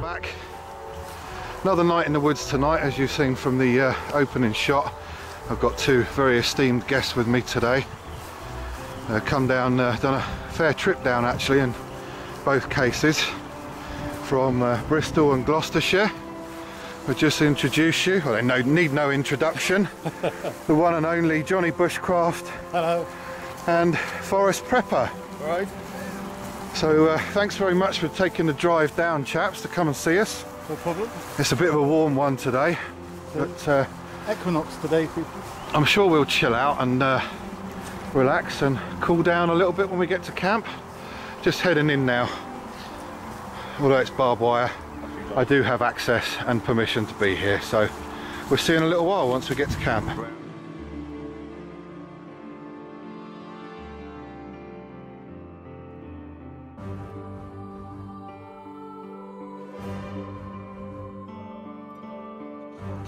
back. Another night in the woods tonight, as you've seen from the opening shot. I've got two very esteemed guests with me today. Come down, done a fair trip down actually in both cases, from Bristol and Gloucestershire. I'll just introduce you, well they need no introduction, the one and only Johnny Bushcraft. Hello. And Forest Prepper. Right. So thanks very much for taking the drive down, chaps, to come and see us. No problem. It's a bit of a warm one today, but equinox today, people. I'm sure we'll chill out and relax and cool down a little bit when we get to camp. Just heading in now. Although it's barbed wire, I do have access and permission to be here, so we'll see you in a little while once we get to camp.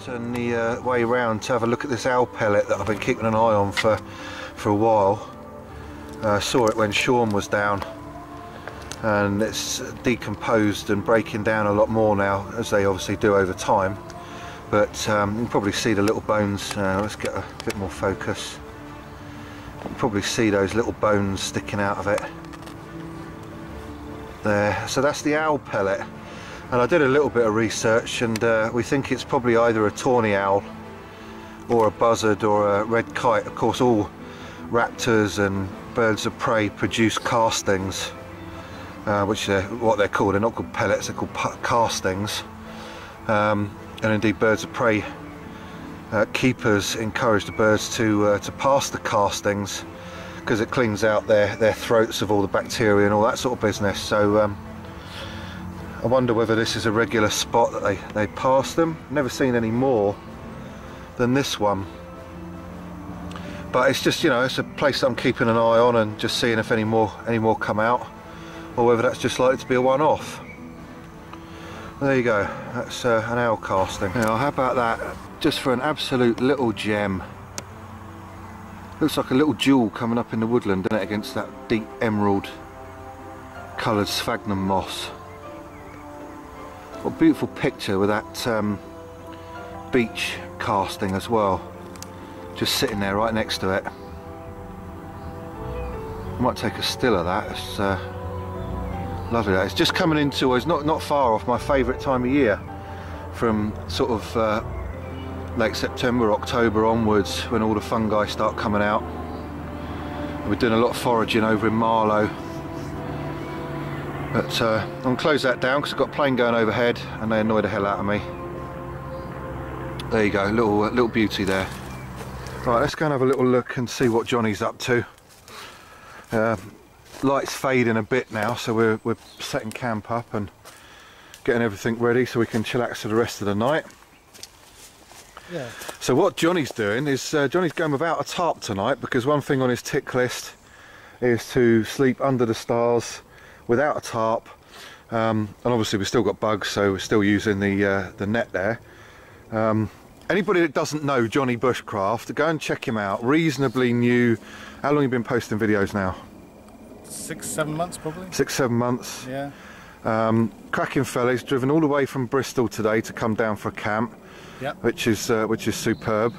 Turn the way round to have a look at this owl pellet that I've been keeping an eye on for a while. Saw it when Sean was down, and it's decomposed and breaking down a lot more now, as they obviously do over time. But you can probably see the little bones. Let's get a bit more focus. You can probably see those little bones sticking out of it there. So that's the owl pellet. And I did a little bit of research, and we think it's probably either a tawny owl or a buzzard or a red kite. Of course, all raptors and birds of prey produce castings, which are what they're called. They're not called pellets, they're called castings. And indeed, birds of prey keepers encourage the birds to pass the castings, because it cleans out their throats of all the bacteria and all that sort of business. So I wonder whether this is a regular spot that they pass them. Never seen any more than this one, but it's just, you know, it's a place that I'm keeping an eye on and just seeing if any more come out, or whether that's just likely to be a one-off. There you go, that's an owl casting. Now how about that, just for an absolute little gem. Looks like a little jewel coming up in the woodland, doesn't it, against that deep emerald coloured sphagnum moss. What a beautiful picture with that beach casting as well, just sitting there right next to it. I might take a still of that. It's lovely. That it's just coming into, it's not far off my favourite time of year, from sort of late September, October onwards, when all the fungi start coming out. We're doing a lot of foraging over in Marlow. But I'm going to close that down because I've got a plane going overhead and they annoy the hell out of me. There you go, little beauty there. Right, let's go and have a little look and see what Johnny's up to. Light's fading a bit now, so we're setting camp up and getting everything ready so we can chillax for the rest of the night. Yeah. So what Johnny's doing is, Johnny's going without a tarp tonight, because one thing on his tick list is to sleep under the stars without a tarp, and obviously we've still got bugs, so we're still using the net there. Anybody that doesn't know Johnny Bushcraft, go and check him out. Reasonably new. How long have you been posting videos now? 6-7 months probably. 6-7 months. Yeah. Cracking fella. He's driven all the way from Bristol today to come down for a camp. Yep. Which is superb.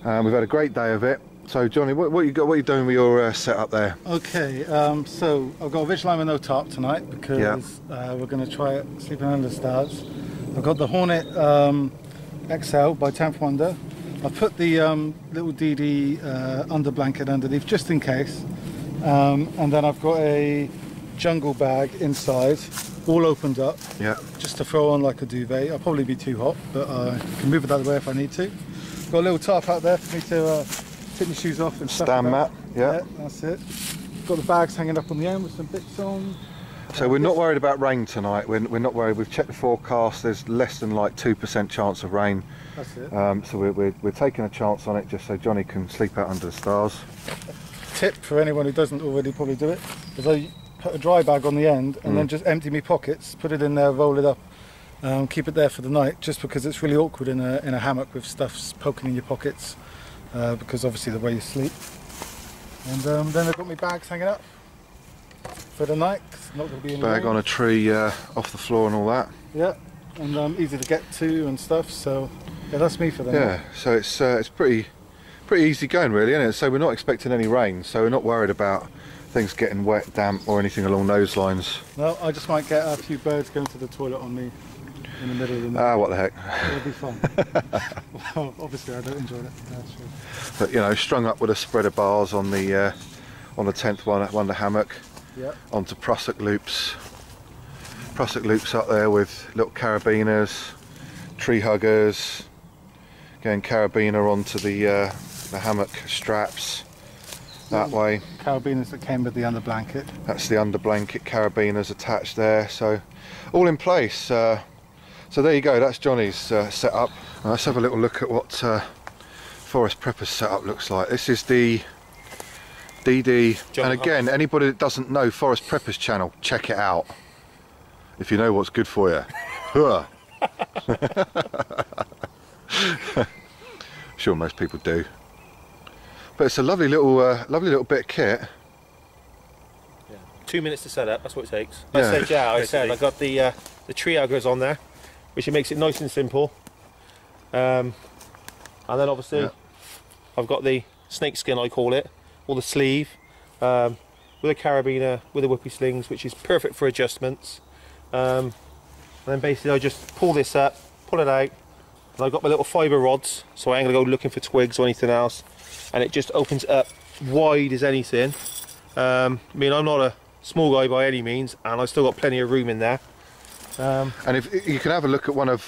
We've had a great day of it. So Johnny, what you got? What are you doing with your setup there? Okay, so I've got a visual line with no tarp tonight, because we're going to try it sleeping under the stars. I've got the Hornet XL by 10th Wonder. I've put the little DD under blanket underneath just in case, and then I've got a jungle bag inside, all opened up, just to throw on like a duvet. I'll probably be too hot, but I can move it out of the way if I need to. Got a little tarp out there for me to take my shoes off and stuff. Stand mat, yeah, that's it. Got the bags hanging up on the end with some bits on. So we're not worried about rain tonight. We're not worried. We've checked the forecast. There's less than like 2% chance of rain. That's it. So we're taking a chance on it, just so Johnny can sleep out under the stars. Tip for anyone who doesn't already probably do it is I put a dry bag on the end and then just empty my pockets, put it in there, roll it up, keep it there for the night. Just because it's really awkward in a hammock with stuff poking in your pockets. Because obviously the way you sleep. And then I've got my bags hanging up for the night. It's not going to be any bag rain. on a tree off the floor and all that. Yeah, and easy to get to and stuff. So yeah, that's me for the Yeah, night. so it's pretty easy going really, isn't it? So we're not expecting any rain, so we're not worried about things getting wet, damp or anything along those lines. No, I just might get a few birds going to the toilet on me in the middle of the night. Ah, what the heck. It'll be fun. Well, obviously I don't enjoy it. That's true. But you know, strung up with a spread of bars on the 10th wonder hammock, Yep. onto prusik loops up there with little carabiners, tree huggers, getting carabiner onto the hammock straps that way. Carabiners that came with the under blanket. That's the under blanket carabiners attached there, so all in place. So there you go, that's Johnny's setup. Let's have a little look at what Forest Prepper's setup looks like. This is the DD, and again, anybody that doesn't know Forest Prepper's channel, check it out if you know what's good for you. Sure most people do, but it's a lovely little bit of kit. Yeah. 2 minutes to set up, that's what it takes. Yeah. I said I got the tree huggers on there, which makes it nice and simple. And then obviously I've got the snake skin, I call it, or the sleeve, with a carabiner, with the whoopee slings, which is perfect for adjustments. And then basically I just pull this up, pull it out, and I've got my little fibre rods, so I ain't going to go looking for twigs or anything else, and it just opens up wide as anything. I mean, I'm not a small guy by any means, and I've still got plenty of room in there. And if you can have a look at one of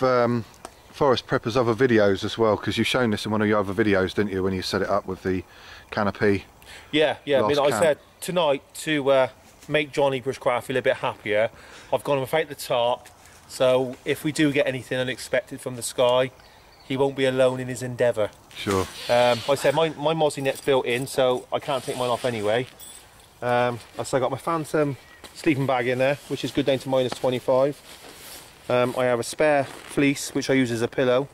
Forest Prepper's other videos as well, because you've shown this in one of your other videos, didn't you, when you set it up with the canopy? Yeah. I mean, I said tonight to make Johnny Bushcraft feel a bit happier, I've gone without the tarp, so if we do get anything unexpected from the sky, he won't be alone in his endeavour. Sure. I said my mozzie net's built in, so I can't take mine off anyway. So I got my Phantom sleeping bag in there, which is good down to -25. I have a spare fleece, which I use as a pillow.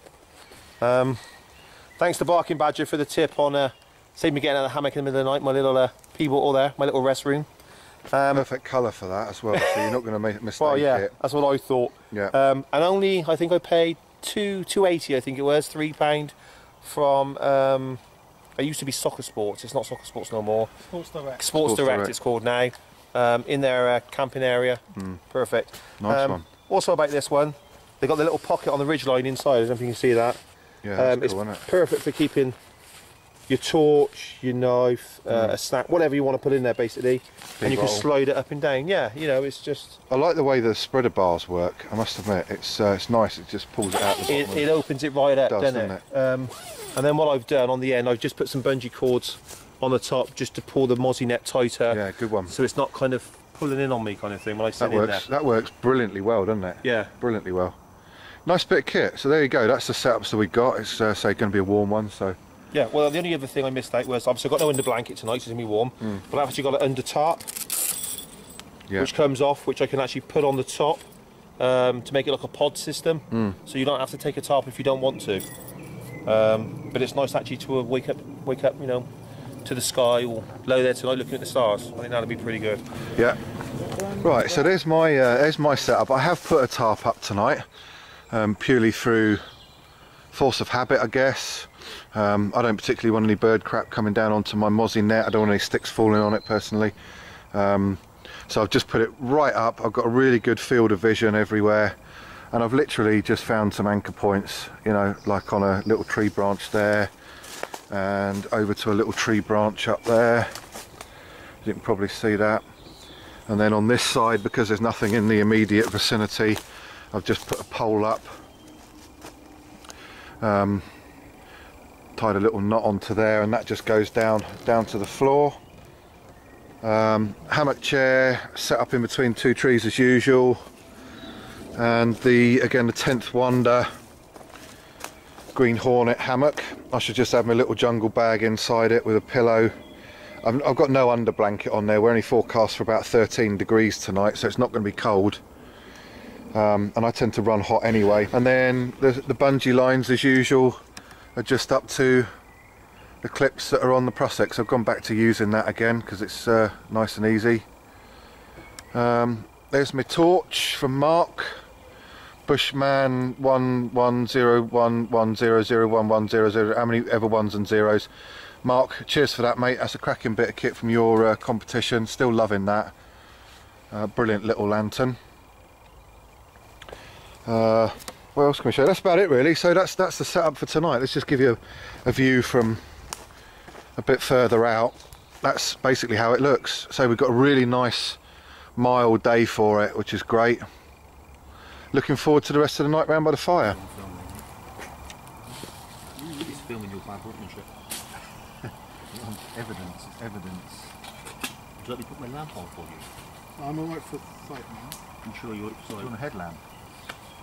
Thanks to Barking Badger for the tip on saving me getting out of the hammock in the middle of the night. My little pea bottle there, my little rest room. Perfect colour for that as well, so you're not going to make a mistake. Well, yeah, it. that's what I thought. Yeah. And only, I think I paid £2.80, I think it was, £3 from, it used to be Soccer Sports, it's not Soccer Sports no more. Sports Direct it's called now, in their camping area. Perfect. Nice one. Also about this one, they got the little pocket on the ridgeline inside, I don't know if you can see that. Yeah, that's it's cool, isn't it? perfect for keeping your torch, your knife, a snack, whatever you want to put in there basically, and you can slide it up and down. Yeah, you know, it's just. I like the way the spreader bars work. I must admit, it's nice. It just pulls it out the bottom. It opens it right up, doesn't it? And then what I've done on the end, I've just put some bungee cords on the top just to pull the mozzie net tighter. Yeah, good one. So it's not kind of pulling in on me kind of thing when I sit in there. That works brilliantly well, doesn't it? Yeah, brilliantly well. Nice bit of kit. So there you go. That's the setups that we got. It's say going to be a warm one, so. Yeah, well, the only other thing I missed out was obviously I've got no under blanket tonight, so it's going to be warm, but I've actually got an under tarp, which comes off, which I can actually put on the top to make it like a pod system, so you don't have to take a tarp if you don't want to. But it's nice actually to wake up, you know, to the sky or low there tonight looking at the stars. I think that'll be pretty good. Yeah. Right, so there's my setup. I have put a tarp up tonight, purely through force of habit, I guess. I don't particularly want any bird crap coming down onto my mozzie net. I don't want any sticks falling on it personally. So I've just put it right up. I've got a really good field of vision everywhere, and I've literally just found some anchor points, you know, like on a little tree branch there, and over to a little tree branch up there. You can probably see that. And then on this side, because there's nothing in the immediate vicinity, I've just put a pole up. Tied a little knot onto there, and that just goes down to the floor. Hammock chair set up in between two trees as usual, and again the 10th Wonder Green Hornet hammock. I should just have my little jungle bag inside it with a pillow. I've got no under blanket on there. We're only forecast for about 13 degrees tonight, so it's not going to be cold. And I tend to run hot anyway. And then the bungee lines as usual are just up to the clips that are on the Prusik. I've gone back to using that again because it's nice and easy. There's my torch from Mark, Bushman 1101100110, how many ever ones and zeros. Mark, cheers for that, mate. That's a cracking bit of kit from your competition. Still loving that. Brilliant little lantern. What else can we show? That's about it really. So that's the setup for tonight. Let's just give you a view from a bit further out. That's basically how it looks. So we've got a really nice mild day for it, which is great. Looking forward to the rest of the night round by the fire. He's filming your bad workmanship. Evidence, evidence. Would you let me put my lamp on for you? I'm alright for sight now. I'm sure you're Do you want a headlamp?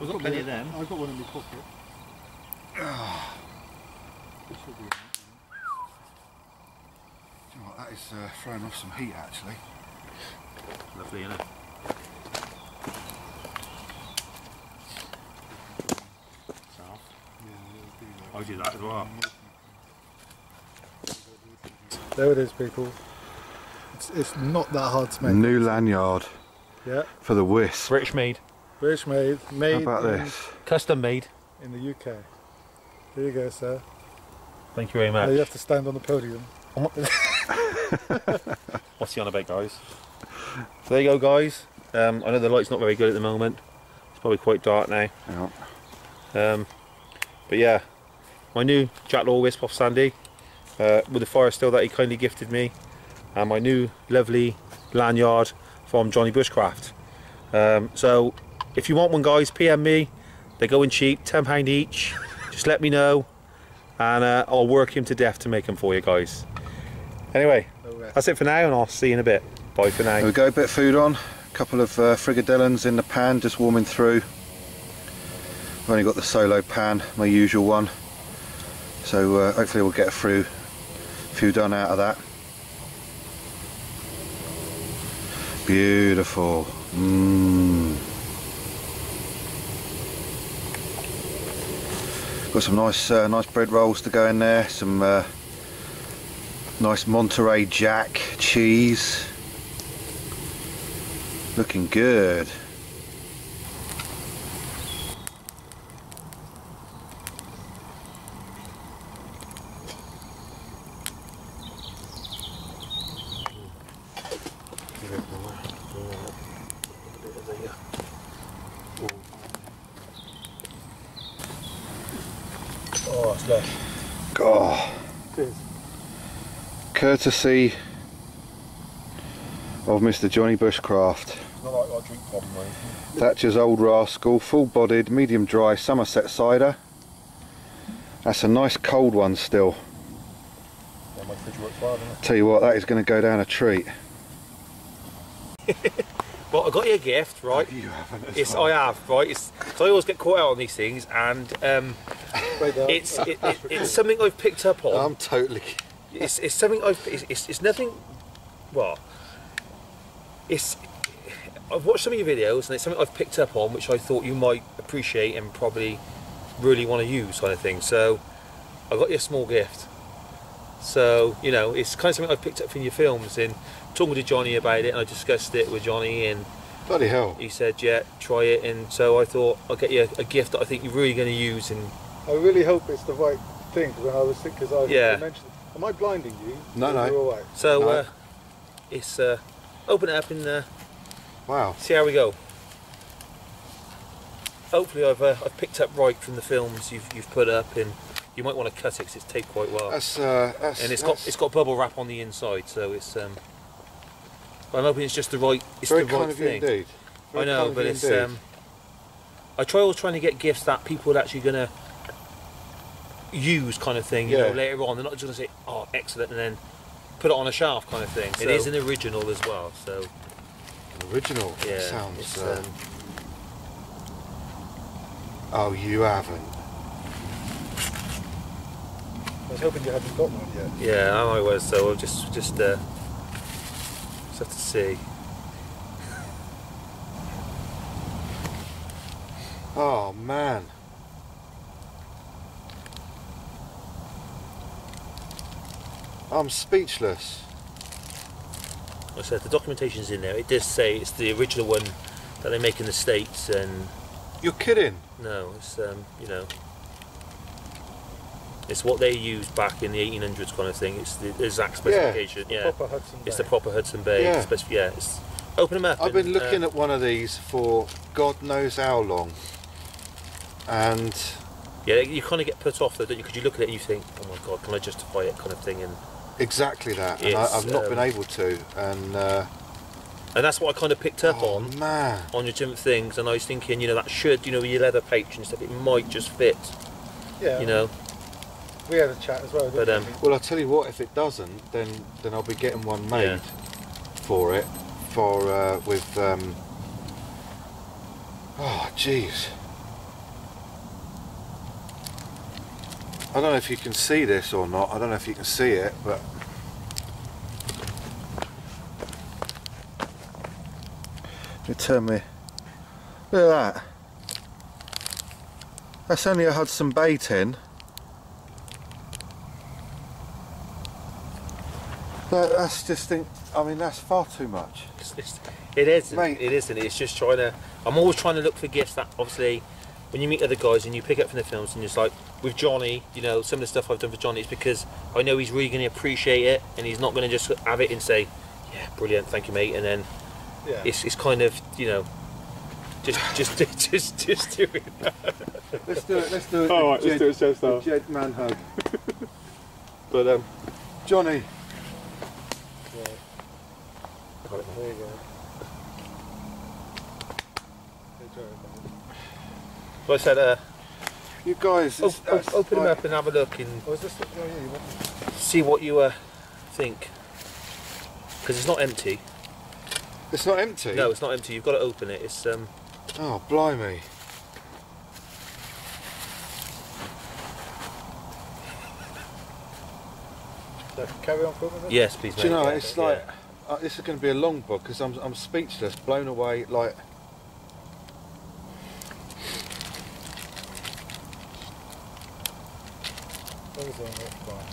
We've got plenty of them. I've got one in my pocket. This should be enough. Do you know what, that is throwing off some heat actually. Lovely, isn't it? I do that as well. There it is, people. It's not that hard to make. New lanyard. Yeah. For the Wisp. British made. British made. How about this? Custom made. In the UK. There you go, sir. Thank you very much. Now you have to stand on the podium. What's he on about, guys? So there you go, guys. I know the light's not very good at the moment. It's probably quite dark now. Yeah. But yeah, my new Jackdaw Wisp off Sandy, with the fire still that he kindly gifted me, and my new lovely lanyard from Johnny Bushcraft. So if you want one, guys, PM me. They're going cheap, £10 each. Just let me know, and I'll work him to death to make them for you guys. Anyway, that's it for now, and I'll see you in a bit. Bye for now. There we go, bit of food on. A couple of frikadellens in the pan, just warming through. I've only got the solo pan, my usual one. So hopefully we'll get a few done out of that. Beautiful. Got some nice bread rolls to go in there. Some nice Monterey Jack cheese. Looking good. Oh, it's lush. Oh. Courtesy of Mr. Johnny Bushcraft. Not like I drink problem or anything. Thatcher's Old Rascal, full-bodied, medium dry Somerset cider. That's a nice cold one still. Yeah, my fridge works well, doesn't it? Tell you what, that is going to go down a treat. Well, I got you a gift, right? You haven't. Yes, I have, right? So I always get caught out on these things, and it's something I've picked up on. I'm totally. It's something it's nothing. Well, I've watched some of your videos, and it's something I've picked up on, which I thought you might appreciate and probably really want to use, kind of thing. So I got you a small gift. So you know, it's kind of something I've picked up from your films, and talking to Johnny about it, and I discussed it with Johnny, and Bloody hell. he said, yeah, try it, and so I thought I'll get you a gift that I think you're really going to use. And I really hope it's the right thing, when I was sick, because I mentioned. Am I blinding you? No, no. You're all right. so No. it's open it up and Wow. see how we go. Hopefully I've picked up right from the films you've put up, and you might want to cut it because it's taped quite well. That's And it's got bubble wrap on the inside, so it's I'm hoping it's just the right very the kind right of you thing. indeed. Very I know, kind of but you it's indeed. I always trying to get gifts that people are actually gonna use, kind of thing. You know, Yeah. later on, they're not just gonna say, "Oh, excellent," and then put it on a shelf, kind of thing. So- It is an original as well, so Original. yeah. That sounds. it's, Oh, you haven't. I was hoping you hadn't got one yet. yeah, I was. So I'll just have to see. Oh man. I'm speechless. Like I said, the documentation's in there. It does say it's the original one that they make in the States, and You're kidding? No, it's you know, it's what they used back in the 1800s kind of thing. It's the exact specification. Yeah, Proper Hudson Bay. it's the proper Hudson Bay. Yeah. Yeah, it's open them up. I've been looking at one of these for God knows how long, and yeah, you kind of get put off though, don't you? Because you look at it and you think, oh my God, can I justify it, kind of thing, and exactly that. And I've not been able to, and that's what I kind of picked up oh, on man. on your different things, and I was thinking, you know, that should, you know, with your leather pouch and stuff, it might just fit. Yeah. You know. We had a chat as well. Didn't we? Well, I'll tell you what. If it doesn't, then I'll be getting one made for it. With oh jeez, I don't know if you can see this or not. I don't know if you can see it, but you turn me. Look at that. That's only a Hudson Bay tin. That's just I mean, that's far too much. It is, Mate. it isn't. It's just trying to. I'm always trying to look for gifts that obviously, when you meet other guys and you pick up from the films and it's like with Johnny, you know, some of the stuff I've done for Johnny is because I know he's really going to appreciate it and he's not going to just have it and say, yeah, brilliant, thank you, mate, and then it's kind of, you know, just do it. Let's do it. Let's do it. All right, let's do it show style. Jed man hug. But Johnny. There you go. So I said, You guys, open them up and have a look and Oh, is this? Oh, yeah, you want see what you think. Because it's not empty. it's not empty. No, it's not empty. You've got to open it. It's Oh, blimey. to carry on filming it? yes, please. Do you mate. know? Yeah, It's yeah. like this is going to be a long book because I'm speechless, blown away. Like What was it? Fine.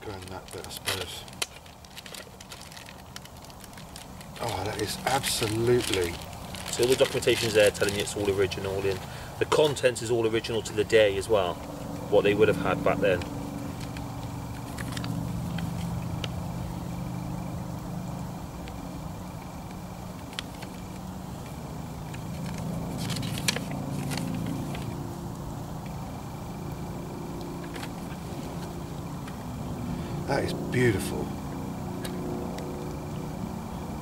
go in that bit, I suppose. Oh, that is absolutely. So all the documentation's there telling you it's all original in. The content is all original to the day as well. What they would have had back then. That is beautiful.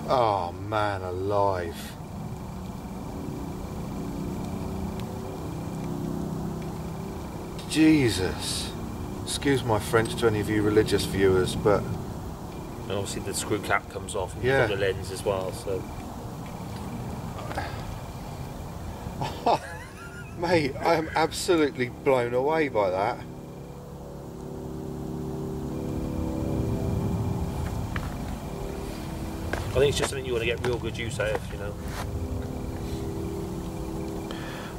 Oh man, alive. Jesus. Excuse my French to any of you religious viewers, but And obviously the screw cap comes off and Yeah. you've got the lens as well, so mate, I am absolutely blown away by that. I think it's just something you want to get real good use out of, you know.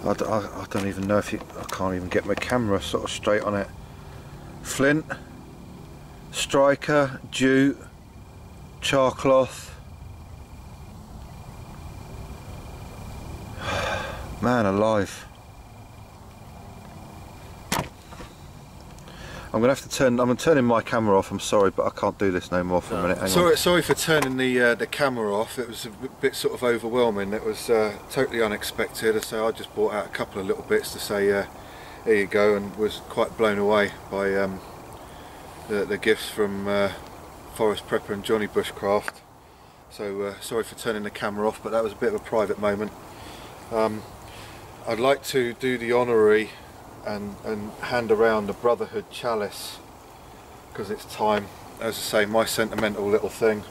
I don't even know if I can't even get my camera sort of straight on it. Flint, striker, jute, charcloth. Man alive. I'm gonna have to I'm turning my camera off. I'm sorry, but I can't do this no more for a minute. Hang on. Sorry for turning the camera off. It was a bit sort of overwhelming. It was totally unexpected. So I just brought out a couple of little bits to say, here you go, and was quite blown away by the gifts from Forest Prepper and Johnny Bushcraft. So sorry for turning the camera off, but that was a bit of a private moment. I'd like to do the honorary and hand around the Brotherhood chalice, because it's time, as I say, my sentimental little thing.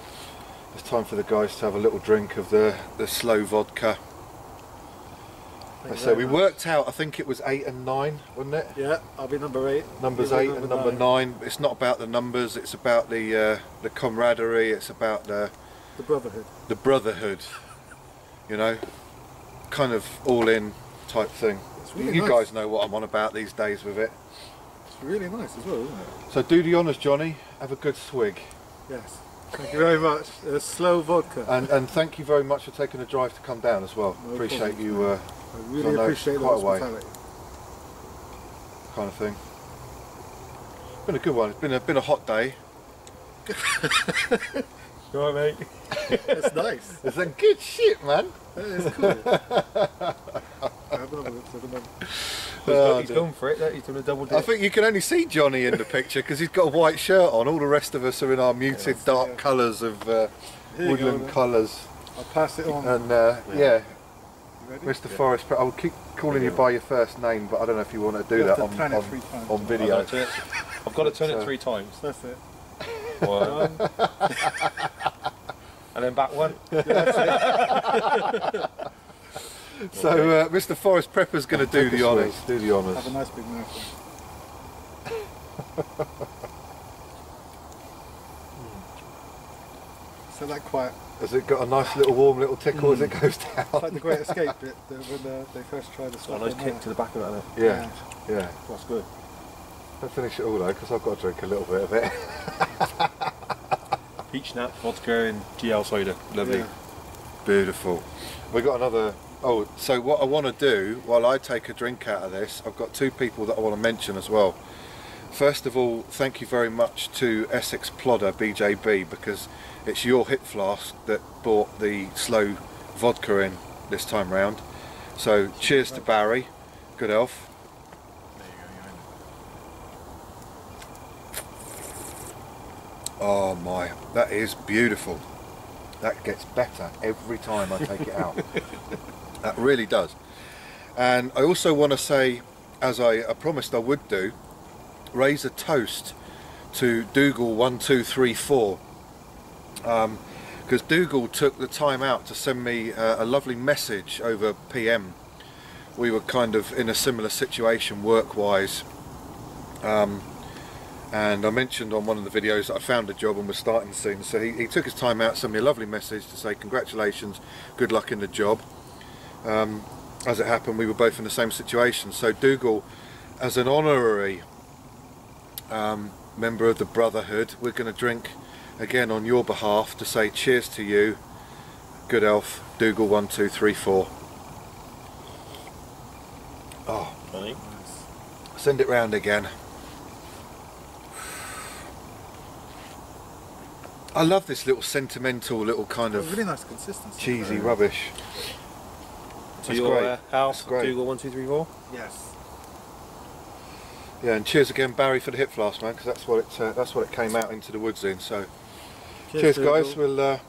It's time for the guys to have a little drink of the slow vodka. So we worked out, I think it was 8 and 9, wasn't it? Yeah, I'll be number 8. Numbers 8 and number 9. It's not about the numbers, it's about the camaraderie, it's about the brotherhood. The brotherhood, you know, kind of all in type thing. Really you nice. guys know what I'm on about these days with it. It's really nice as well, isn't it? So do the honours, Johnny. Have a good swig. Yes. Thank you very much. Slow vodka. And thank you very much for taking the drive to come down as well. No appreciate problem. you. I really appreciate the hospitality. Kind of thing. Been a good one. It's been a hot day. You alright, mate? It's nice. It's a good shit, man. That is cool. He's going for it. He's doing a double dip. I think you can only see Johnny in the picture because he's got a white shirt on. All the rest of us are in our muted dark colours of woodland colours. I'll pass it on. And yeah, Mr. Forrest, I'll keep calling you by your first name, but I don't know if you want to do that on video. I've got to turn it 3 times. That's it. 1. And then back 1. So Mr. Forrest Prepper's going to do the honours. Do the honours. Have a nice big mouthful. So that quiet. Has it got a nice little warm little tickle as it goes down? It's like the Great Escape bit when they first tried to stop. A nice kick to the back of that. Yeah, yeah. That's good. Don't finish it all though, because I've got to drink a little bit of it. Peach nut, vodka and GL soda. Lovely. Yeah. Beautiful. We've got another... Oh, so what I want to do, while I take a drink out of this, I've got 2 people that I want to mention as well. First of all, thank you very much to Essex Plodder, BJB, because it's your hip flask that brought the slow vodka in this time round. So cheers to Barry, good elf. Oh my, that is beautiful. That gets better every time I take it out. That really does. And I also want to say, as I promised I would do, raise a toast to Dougal1234, because Dougal took the time out to send me a lovely message over PM. We were kind of in a similar situation work-wise, and I mentioned on one of the videos that I found a job and was starting soon, so he took his time out, sent me a lovely message to say congratulations, good luck in the job. As it happened, we were both in the same situation, so Dougal, as an honorary member of the Brotherhood, we're going to drink again on your behalf to say cheers to you, good elf, Dougal1234. Oh, Funny. send it round again. I love this little sentimental little kind of really nice consistency. cheesy rubbish. To That's your great. house, That's great. Dougal1234. Yes. Yeah, and cheers again, Barry, for the hip flask, man, because that's what it came out into the woods in. So, cheers guys. We'll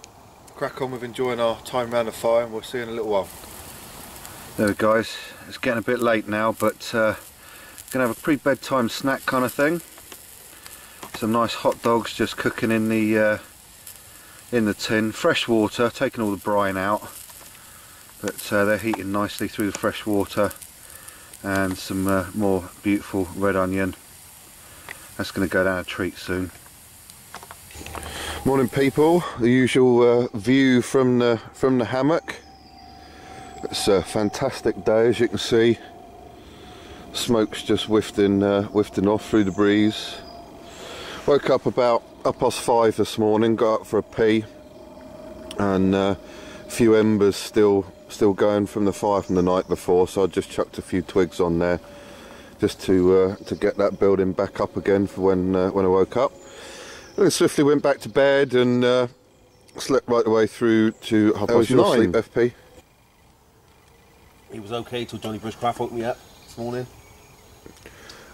crack on with enjoying our time round the fire, and we'll see you in a little while. There, guys. It's getting a bit late now, but gonna have a pre-bedtime snack kind of thing. Some nice hot dogs just cooking in the tin. Fresh water, taking all the brine out, but they're heating nicely through the fresh water. And some more beautiful red onion. That's going to go down a treat soon. Morning, people. The usual view from the hammock. It's a fantastic day, as you can see. Smoke's just wafting off through the breeze. Woke up about 5:30 this morning. Got up for a pee, and a few embers still going from the fire from the night before, so I just chucked a few twigs on there just to get that building back up again for when I woke up. And then swiftly went back to bed and slept right the way through to 9:30. How was your sleep, FP? He was okay till Johnny Bushcraft woke me up this morning.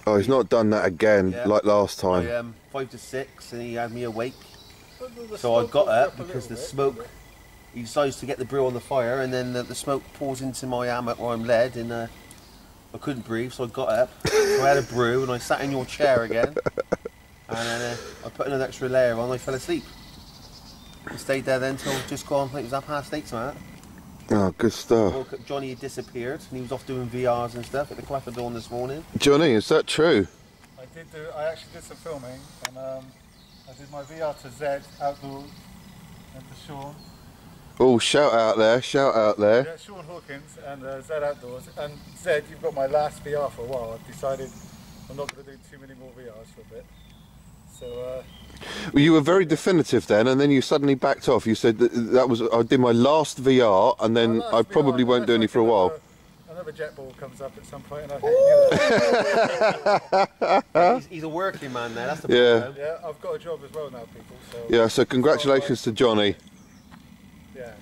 Oh, he's not done that again like last time. 5 to 6 and he had me awake. So I got up because the smoke, he decides to get the brew on the fire, and then the smoke pours into my hammock where I'm led, and I couldn't breathe, so I got up. So I had a brew and I sat in your chair again, and then I put another extra layer on and I fell asleep. I stayed there then till just gone, I think it was 8:30 something. Oh, good stuff. Woke up, Johnny had disappeared and he was off doing VRs and stuff at the Clapper Dawn this morning. Johnny, is that true? I actually did some filming, and I did my VR to Zed outdoors and to Sean. Oh, shout out there, Yeah, Sean Hawkins and Zed Outdoors. And Zed, you've got my last VR for a while. I've decided I'm not going to do too many more VRs for a bit. So. Well, you were very definitive then, and then you suddenly backed off. You said that was I did my last VR, and then I probably won't do any for a while. Another jet ball comes up at some point, and I he's a working man now. That's the problem. Yeah, I've got a job as well now, people. So yeah, so congratulations to Johnny. Yeah.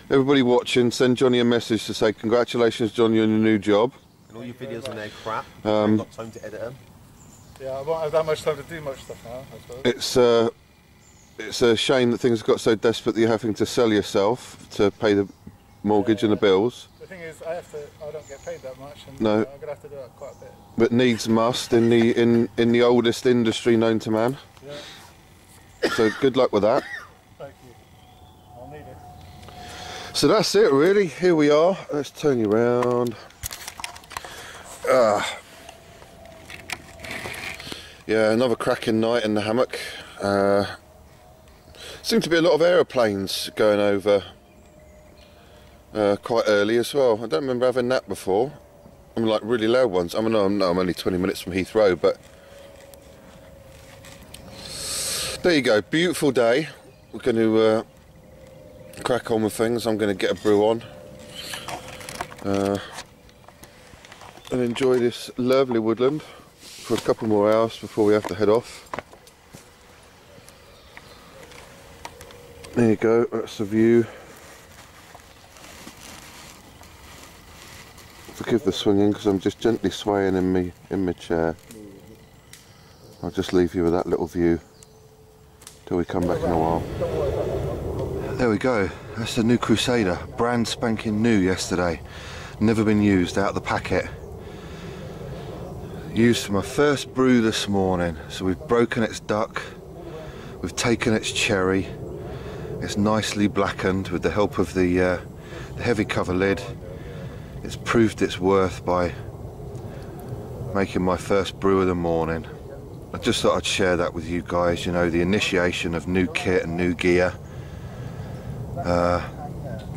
Everybody watching, send Johnny a message to say congratulations, Johnny, on your new job. And all your videos on there crap. I've got time to edit them. Yeah, I won't have that much time to do much stuff now, I suppose. It's a shame that things have got so desperate that you're having to sell yourself to pay the mortgage and the bills. The thing is, I don't get paid that much, and no. I'm gonna have to do that quite a bit. But needs must in the oldest industry known to man. Yeah. So good luck with that. Thank you. I'll need it. So that's it really. Here we are. Let's turn you around. Yeah, another cracking night in the hammock. Seemed to be a lot of aeroplanes going over quite early as well. I don't remember having that before. I mean, like really loud ones. I mean, no, I'm only 20 minutes from Heathrow, but there you go. Beautiful day. We're going to crack on with things. I'm going to get a brew on and enjoy this lovely woodland for a couple more hours before we have to head off. There you go, that's the view. Forgive the swinging because I'm just gently swaying in my chair. I'll just leave you with that little view till we come back in a while. There we go, that's the new Crusader, brand spanking new yesterday. Never been used out of the packet. Used for my first brew this morning. So we've broken its duck, we've taken its cherry, it's nicely blackened with the help of the heavy cover lid. It's proved its worth by making my first brew of the morning. I just thought I'd share that with you guys, you know, the initiation of new kit and new gear.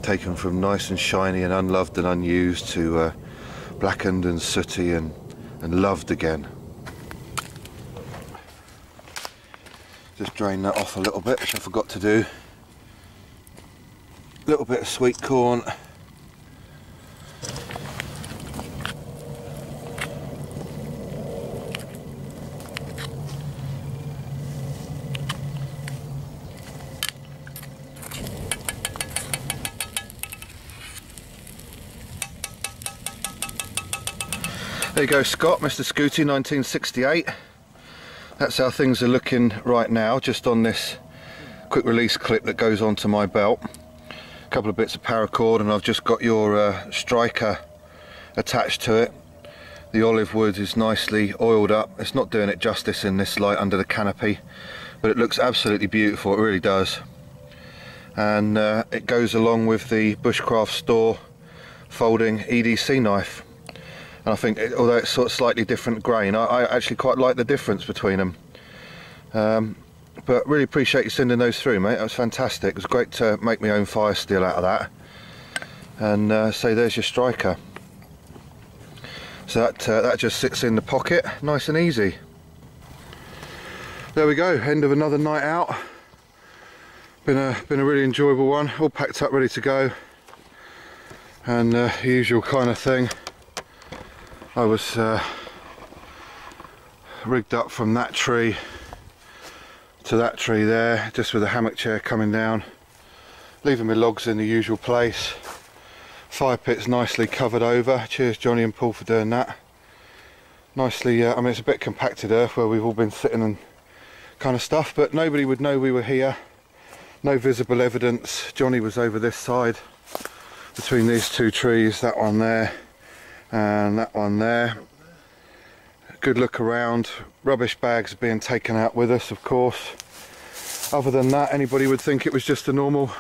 Taken from nice and shiny and unloved and unused to blackened and sooty and loved again. Just drain that off a little bit, which I forgot to do. A little bit of sweet corn. There you go, Scott, Mr. Scooty, 1968. That's how things are looking right now, just on this quick release clip that goes onto my belt. A couple of bits of paracord, and I've just got your striker attached to it. The olive wood is nicely oiled up. It's not doing it justice in this light under the canopy, but it looks absolutely beautiful, it really does. And it goes along with the Bushcraft Store folding EDC knife. And I think, although it's sort of slightly different grain, I actually quite like the difference between them. But really appreciate you sending those through, mate. That was fantastic. It was great to make my own fire steel out of that. And so there's your striker. So that just sits in the pocket, nice and easy. There we go, end of another night out. Been a really enjoyable one. All packed up, ready to go. And usual kind of thing. I was rigged up from that tree to that tree there, just with a hammock chair coming down, leaving my logs in the usual place. Fire pit's nicely covered over. Cheers Johnny and Paul for doing that. Nicely, I mean it's a bit compacted earth where we've all been sitting and kind of stuff, but nobody would know we were here. No visible evidence. Johnny was over this side between these two trees, that one there and that one there. Good look around. Rubbish bags being taken out with us, of course. Other than that, anybody would think it was just a normal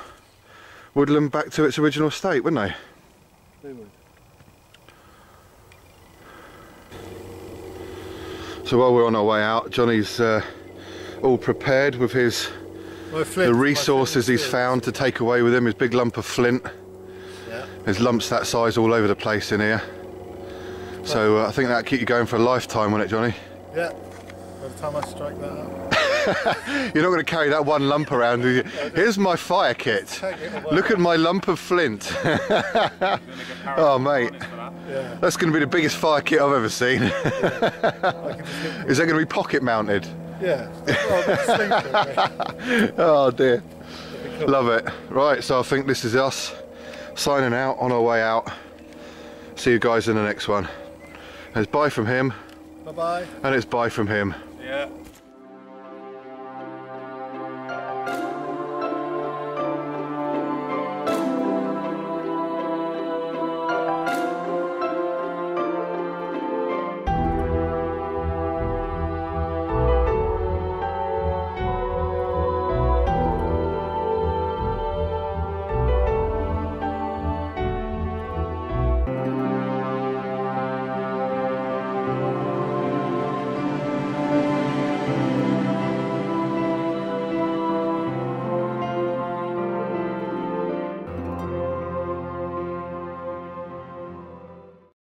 woodland back to its original state, wouldn't they? They would. So while we're on our way out, Johnny's all prepared with the resources he's found to take away with him. His big lump of flint. Yeah. There's lumps that size all over the place in here. So I think that'll keep you going for a lifetime, won't it, Johnny? Yeah, by the time I strike that up. You're not going to carry that one lump around, are you? Here's my fire kit. Look at my lump of flint. Oh, mate. That's going to be the biggest fire kit I've ever seen. Is that going to be pocket mounted? Yeah. Oh dear. Love it. Right, so I think this is us signing out on our way out. See you guys in the next one. And it's bye from him. Bye-bye. And it's bye from him.